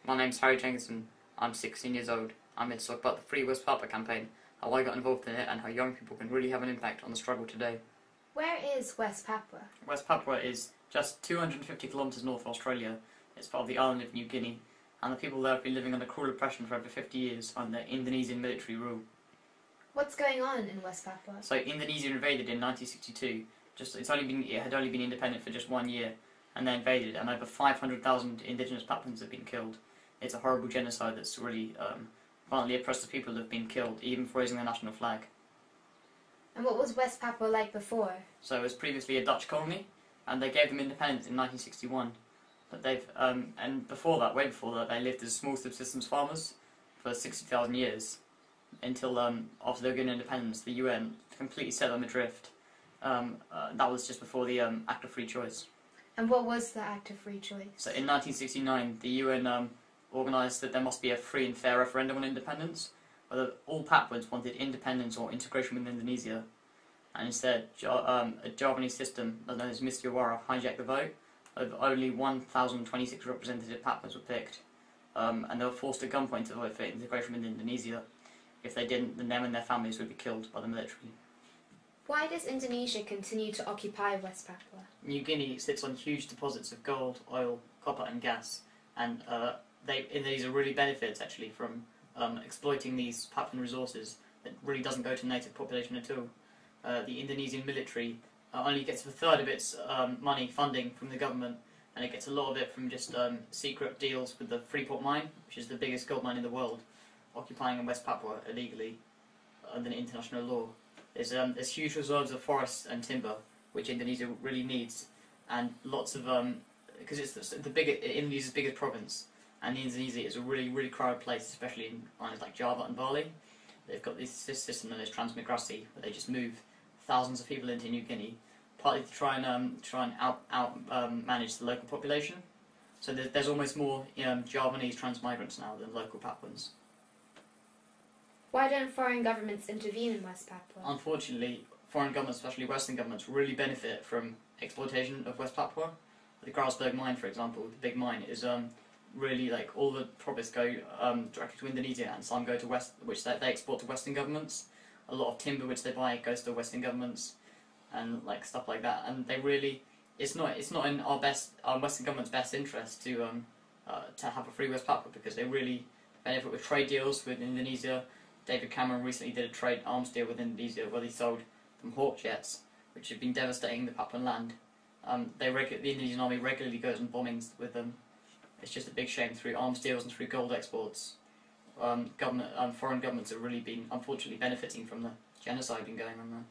My name's Jenkinson. I'm 16 years old. I'm here to talk about the Free West Papua campaign, how I got involved in it and how young people can really have an impact on the struggle today. Where is West Papua? West Papua is just 250 kilometres north of Australia. It's part of the island of New Guinea, and the people there have been living under cruel oppression for over 50 years under Indonesian military rule. What's going on in West Papua? So Indonesia invaded in 1962. It had only been independent for just 1 year, and they invaded, and over 500,000 indigenous Papuans have been killed. It's a horrible genocide that's really violently oppressed the people that have been killed, even for raising the national flag. And what was West Papua like before? So it was previously a Dutch colony, and they gave them independence in 1961. But and before that, way before that, they lived as small subsistence farmers for 60,000 years, until after they were given independence, the UN completely set them adrift. That was just before the Act of Free Choice. And what was the Act of Free Choice? So in 1969, the UN organised that there must be a free and fair referendum on independence, whether all Papuans wanted independence or integration with Indonesia. And instead, a Javanese system, known as Musyawarah, hijacked the vote. Only 1,026 representative Papuans were picked, and they were forced at gunpoint to vote for integration with Indonesia. If they didn't, then them and their families would be killed by the military. Why does Indonesia continue to occupy West Papua? New Guinea sits on huge deposits of gold, oil, copper and gas, and Indonesia really benefits actually from exploiting these Papuan resources that really doesn't go to native population at all. The Indonesian military only gets a third of its money funding from the government, and it gets a lot of it from just secret deals with the Freeport mine, which is the biggest gold mine in the world, occupying in West Papua illegally under international law. There's huge reserves of forests and timber, which Indonesia really needs, and lots of because it's Indonesia's biggest province, and Indonesia is a really crowded place, especially in islands like Java and Bali. They've got this system known as transmigrasi, where they just move thousands of people into New Guinea, partly to try and out manage the local population. So there's almost more Javanese transmigrants now than local Papuans. Why don't foreign governments intervene in West Papua? Unfortunately, foreign governments, especially Western governments, really benefit from exploitation of West Papua. The Grasberg mine, for example, the big mine, is really like all the profits go directly to Indonesia, and some go to which they export to Western governments. A lot of timber which they buy goes to Western governments, and like stuff like that. And they really, it's not in our Western government's best interest to have a free West Papua, because they really benefit with trade deals with Indonesia. David Cameron recently did a trade arms deal with Indonesia where they sold them Hawk jets, which have been devastating the Papuan land. The Indonesian army regularly goes on bombings with them. It's just a big shame. Through arms deals and through gold exports, foreign governments have really been, unfortunately, benefiting from the genocide been going on there.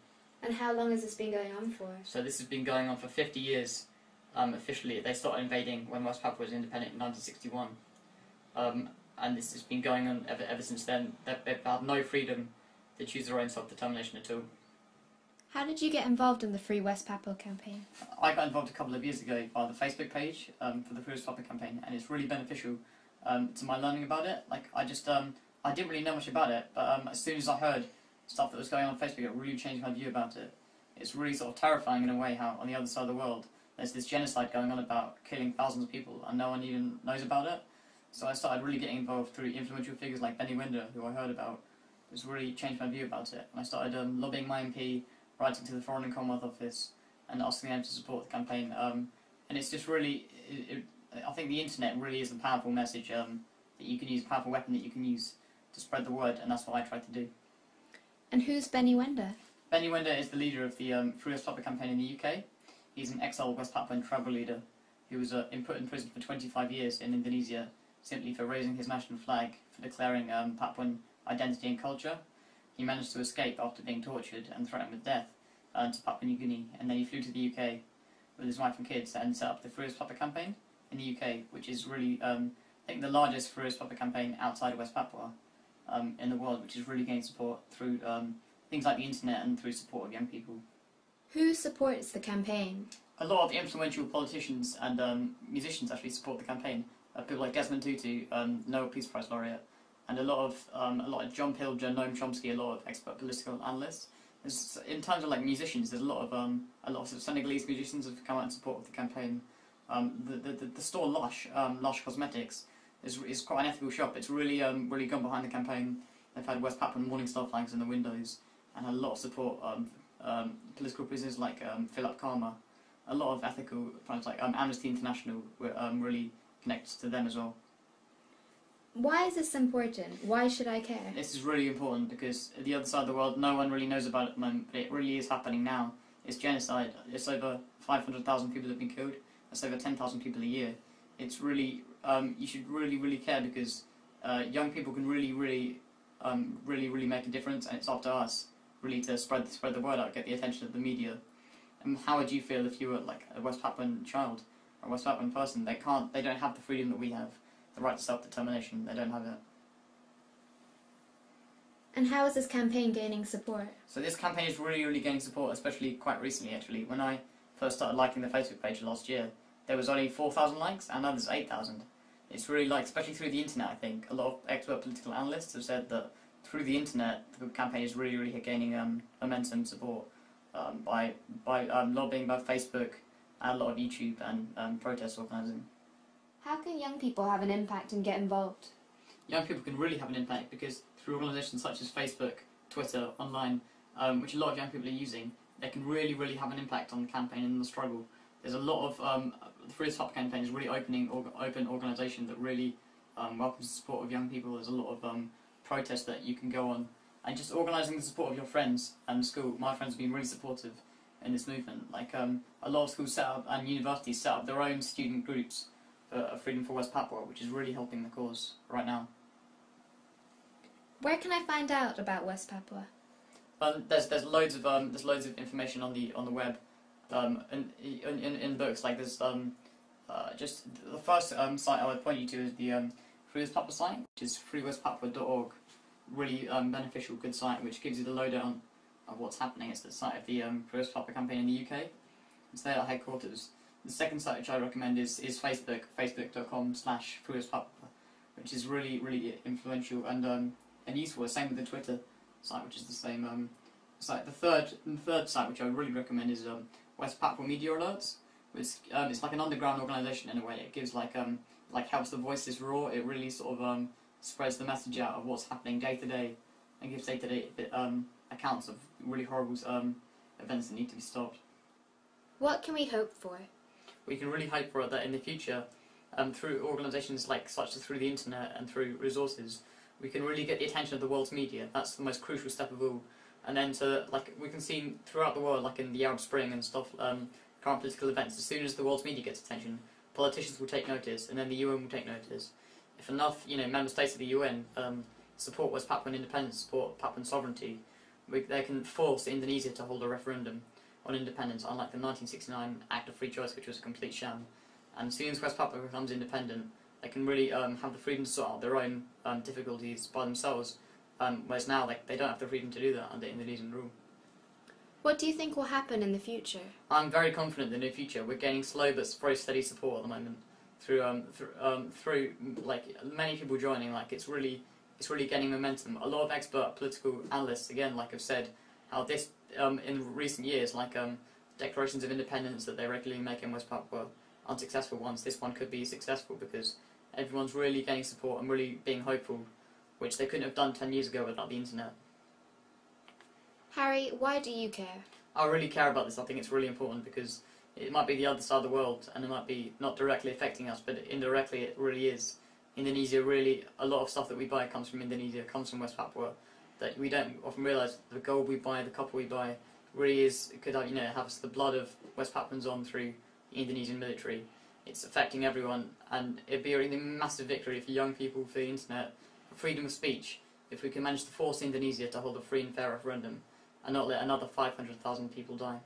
And how long has this been going on for? So this has been going on for 50 years. Officially, they started invading when West Papua was independent in 1961. And this has been going on ever since then. They've had no freedom to choose their own self-determination at all. How did you get involved in the Free West Papua campaign? I got involved a couple of years ago by the Facebook page for the Free West Papua campaign, and it's really beneficial to my learning about it. Like I didn't really know much about it, but as soon as I heard stuff that was going on Facebook, it really changed my view about it. It's really sort of terrifying in a way how on the other side of the world there's this genocide going on about killing thousands of people, and no one even knows about it. So I started really getting involved through influential figures like Benny Winder, who I heard about. It's really changed my view about it. And I started lobbying my MP, writing to the Foreign and Commonwealth Office, and asking them to support the campaign. And it's just really, I think the internet really is a powerful message that you can use, a powerful weapon that you can use to spread the word, and that's what I tried to do. And who's Benny Winder? Benny Winder is the leader of the Free West Papua campaign in the UK. He's an exiled West Papuan tribal leader who was put in prison for 25 years in Indonesia, simply for raising his national flag, for declaring Papuan identity and culture. He managed to escape after being tortured and threatened with death to Papua New Guinea, and then he flew to the UK with his wife and kids and set up the Free West Papua campaign in the UK, which is really, I think, the largest Free West Papua campaign outside of West Papua in the world, which has really gained support through things like the internet and through support of young people. Who supports the campaign? A lot of influential politicians and musicians actually support the campaign. People like Desmond Tutu, Nobel Peace Prize laureate, and a lot of John Pilger, Noam Chomsky, a lot of expert political analysts. In terms of like musicians, there's a lot of Senegalese musicians have come out in support of the campaign. The store Lush Cosmetics is quite an ethical shop. It's really really gone behind the campaign. They've had West Papuan Morning Star flags in the windows and had a lot of support. Political prisoners like Philip Karma, a lot of ethical friends like Amnesty International were really connected to them as well. Why is this important? Why should I care? This is really important because at the other side of the world, no one really knows about it at the moment, but it really is happening now. It's genocide. It's over 500,000 people have been killed. That's over 10,000 people a year. It's really, you should really care because young people can really make a difference, and it's up to us really to spread the word out, get the attention of the media. And how would you feel if you were like a West Papuan child or a West Papuan person? They don't have the freedom that we have, the right to self-determination. They don't have it. And how is this campaign gaining support? So this campaign is really gaining support, especially quite recently actually. When I first started liking the Facebook page last year, there was only 4,000 likes, and now there's 8,000. It's really liked, especially through the internet. I think a lot of expert political analysts have said that through the internet, the campaign is really gaining momentum, support by lobbying, by Facebook, and a lot of YouTube and protest organising. How can young people have an impact and get involved? Young people can really have an impact because through organisations such as Facebook, Twitter, online, which a lot of young people are using, they can really have an impact on the campaign and the struggle. There's a lot of the Free West Papua campaign is really open organisation that really welcomes the support of young people. There's a lot of protests that you can go on, and just organising the support of your friends and school. My friends have been really supportive in this movement. Like a lot of schools set up and universities set up their own student groups for Freedom for West Papua, which is really helping the cause right now. Where can I find out about West Papua? There's loads of information on the web, in books. Like there's just the first site I would point you to is the Free West Papua site, which is freewestpapua.org. Really beneficial, good site, which gives you the lowdown of what's happening. It's the site of the Free West Papua campaign in the UK. It's their headquarters. The second site which I recommend is Facebook, facebook.com/freewestpapua, which is really influential and useful. Same with the Twitter site, which is the same site. The third site which I would really recommend is West Papua Media Alerts. It's like an underground organisation in a way. It gives like helps the voices raw. It really sort of spreads the message out of what's happening day to day, and gives day to day accounts of really horrible events that need to be stopped. What can we hope for? We can really hope for it that in the future, through organisations such as through the internet and through resources, we can really get the attention of the world's media. That's the most crucial step of all. And then we can see throughout the world, like in the Arab Spring and stuff, current political events, as soon as the world's media gets attention, politicians will take notice, and then the UN will take notice. If enough, member states of the UN support West Papuan independence, support Papuan sovereignty, they can force Indonesia to hold a referendum on independence, unlike the 1969 Act of Free Choice, which was a complete sham. And as soon as West Papua becomes independent, they can really have the freedom to sort out their own difficulties by themselves, whereas now they don't have the freedom to do that under Indonesian rule. What do you think will happen in the future? I'm very confident in the future. We're gaining slow but very steady support at the moment through many people joining. It's really gaining momentum. A lot of expert political analysts again have said how this in recent years declarations of independence that they regularly make in West Papua unsuccessful ones. This one could be successful because everyone's really gaining support and really being hopeful, which they couldn't have done 10 years ago without the internet. Harry, why do you care? I really care about this. I think it's really important because it might be the other side of the world and it might be not directly affecting us, but indirectly it really is. Indonesia, really, a lot of stuff that we buy comes from Indonesia, comes from West Papua, that we don't often realise. The gold we buy, the copper we buy, really could have the blood of West Papuans on through the Indonesian military. It's affecting everyone, and it'd be a really massive victory for young people, for the internet, for freedom of speech, if we can manage to force Indonesia to hold a free and fair referendum and not let another 500,000 people die.